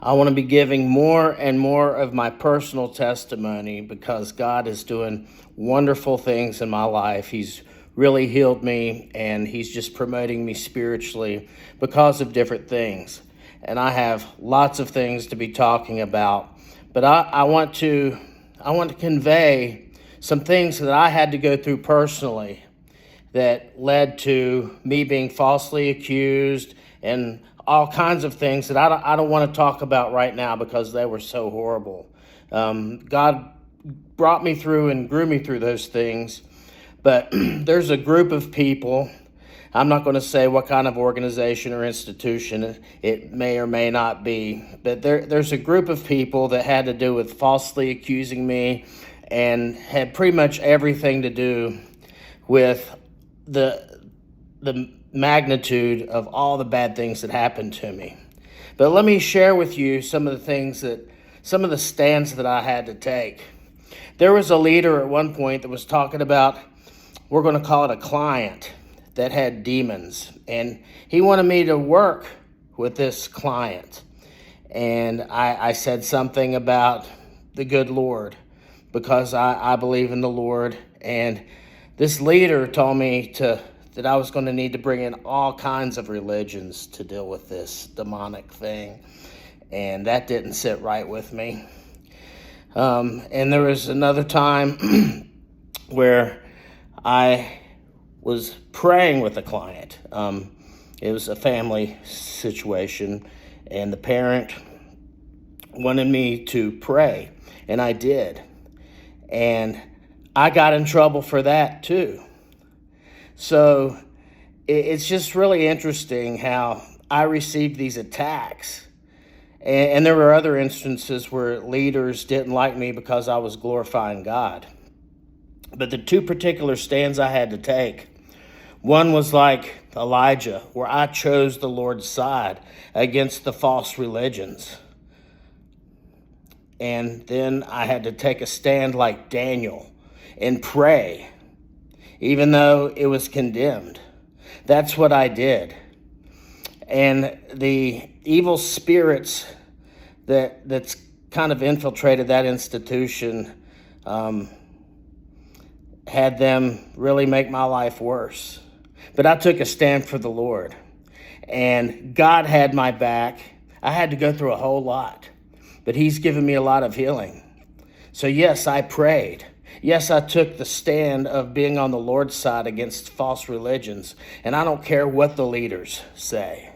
I want to be giving more and more of my personal testimony because God is doing wonderful things in my life. He's really healed me, and He's just promoting me spiritually because of different things. And I have lots of things to be talking about, but I want to convey some things that I had to go through personally that led to me being falsely accused and all kinds of things that I don't want to talk about right now because they were so horrible. God brought me through and grew me through those things, but there's a group of people. I'm not going to say what kind of organization or institution it may or may not be, but there's a group of people that had to do with falsely accusing me and had pretty much everything to do with the magnitude of all the bad things that happened to me. But let me share with you some of the stands that I had to take. There was a leader at one point that was talking about, we're going to call it a client that had demons, and he wanted me to work with this client. And I said something about the good Lord because I believe in the Lord, and this leader told me that I was going to need to bring in all kinds of religions to deal with this demonic thing, and that didn't sit right with me. And there was another time where I was praying with a client. It was a family situation, and the parent wanted me to pray, and I did. And I got in trouble for that too. So it's just really interesting how I received these attacks. And there were other instances where leaders didn't like me because I was glorifying God. But the two particular stands I had to take, one was like Elijah, where I chose the Lord's side against the false religions. And then I had to take a stand like Daniel and pray, even though it was condemned. That's what I did. And the evil spirits that's kind of infiltrated that institution had them really make my life worse. But I took a stand for the Lord, and God had my back. I had to go through a whole lot, but He's given me a lot of healing. So yes, I prayed. Yes, I took the stand of being on the Lord's side against false religions, and I don't care what the leaders say.